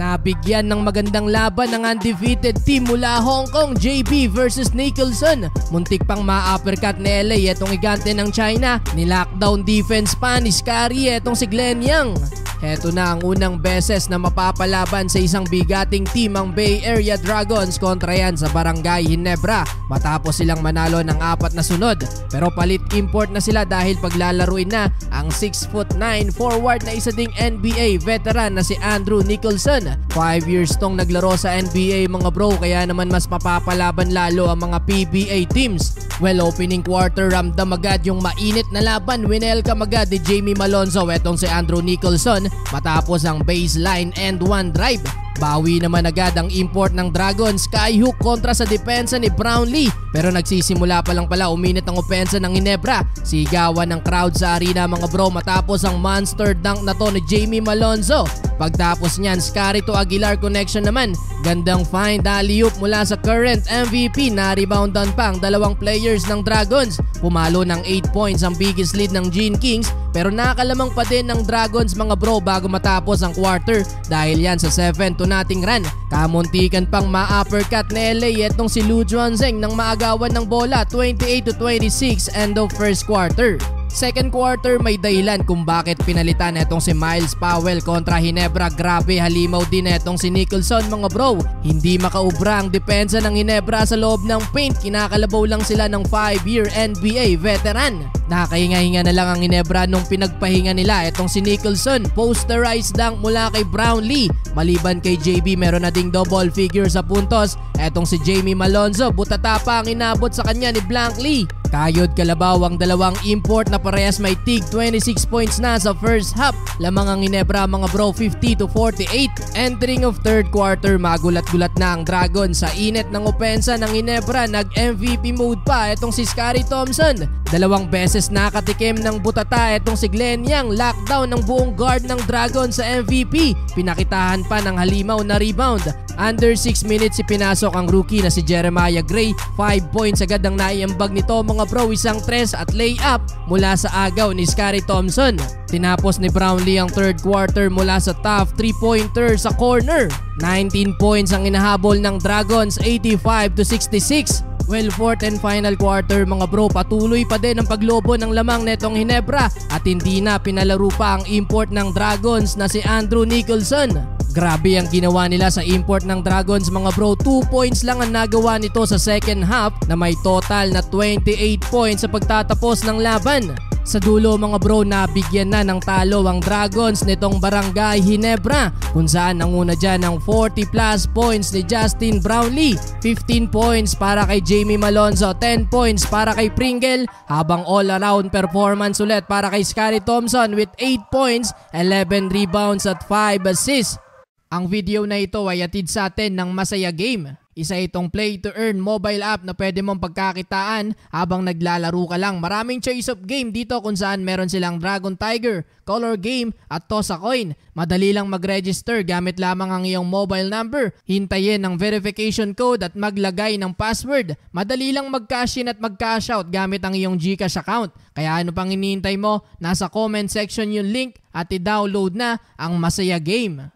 Nabigyan ng magandang laban ng undefeated team mula Hong Kong, JB versus Nicholson. Muntik pang ma-uppercut ni LA etong higante ng China. Ni-lockdown defense pa ni Scary etong si Glenn Yang. Heto na ang unang beses na mapapalaban sa isang bigating team ang Bay Area Dragons kontra yan sa Barangay Ginebra matapos silang manalo ng 4 na sunod. Pero palit import na sila dahil paglalaruin na ang 6'9" forward na isa ding NBA veteran na si Andrew Nicholson. 5 years tong naglaro sa NBA mga bro, kaya naman mas mapapalaban lalo ang mga PBA teams. Well, opening quarter ramdam agad yung mainit na laban. Winelcome agad ni Jamie Malonzo etong si Andrew Nicholson matapos ang baseline and one drive. Bawi naman agad ang import ng Dragons, skyhook kontra sa depensa ni Brownlee. Pero nagsisimula pa lang pala uminit ang opensa ng Ginebra. Sigawan ng crowd sa arena mga bro matapos ang monster dunk na to ni Jamie Malonzo. Pagtapos niyan, Scary to Aguilar connection naman. Gandang find alley-oop mula sa current MVP. Na-reboundan pa ang dalawang players ng Dragons. Pumalo ng 8 points ang biggest lead ng Gene Kings. Pero nakalamang pa din ng Dragons mga bro bago matapos ang quarter dahil yan sa 7-0 run. Kamuntikan pang ma-uppercut ni LA etong si Lu Juanzeng nang maagawan ng bola 28-26 end of first quarter. Second quarter may dahilan kung bakit pinalitan etong si Miles Powell kontra Ginebra. Grabe halimaw din etong si Nicholson mga bro. Hindi makaubra ang depensa ng Ginebra sa loob ng paint. Kinakalabaw lang sila ng 5-year NBA veteran. Nakahinga-hinga na lang ang Ginebra nung pinagpahinga nila etong si Nicholson. Posterized dunk mula kay Brownlee. Maliban kay JB meron na ding double figure sa puntos. Etong si Jamie Malonzo, butata pa ang inabot sa kanya ni Blankley. Kayod kalabaw ang dalawang import na parehas may tig 26 points na sa first half. Lamang ang Ginebra mga bro 50-48. Entering of third quarter, magulat-gulat na ang Dragon sa init ng opensa ng Ginebra. Nag-MVP mode pa etong si Scary Thompson. Dalawang beses nakatikim ng butata etong si Glenn Yang. Lockdown ng buong guard ng Dragon sa MVP. Pinakitahan pa ng halimaw na rebound. Under 6 minutes ipinasok ang rookie na si Jeremiah Gray. 5 points agad ang naiambag nito mga bro, isang tres at layup mula sa agaw ni Scary Thompson. Tinapos ni Brownlee ang third quarter mula sa tough 3-pointer sa corner. 19 points ang inahabol ng Dragons, 85-66. Well, fourth and final quarter mga bro, patuloy pa din ang paglobo ng lamang netong Ginebra at hindi na pinalaro pa ang import ng Dragons na si Andrew Nicholson. Grabe ang ginawa nila sa import ng Dragons mga bro. 2 points lang ang nagawa nito sa second half na may total na 28 points sa pagtatapos ng laban. Sa dulo mga bro, nabigyan na ng talo ang Dragons nitong Barangay Ginebra kung saan nanguna dyan ng 40 plus points ni Justin Brownlee, 15 points para kay Jamie Malonzo, 10 points para kay Pringle, habang all around performance ulit para kay Scary Thompson with 8 points, 11 rebounds at 5 assists. Ang video na ito ay atid sa atin ng Masaya Game. Isa itong play-to-earn mobile app na pwede mong pagkakitaan habang naglalaro ka lang. Maraming choice of game dito kung saan meron silang Dragon Tiger, Color Game at Toss a Coin. Madali lang mag-register gamit lamang ang iyong mobile number. Hintayin ang verification code at maglagay ng password. Madali lang mag-cash in at mag-cash out gamit ang iyong GCash account. Kaya ano pang hinihintay mo? Nasa comment section yung link at i-download na ang Masaya Game.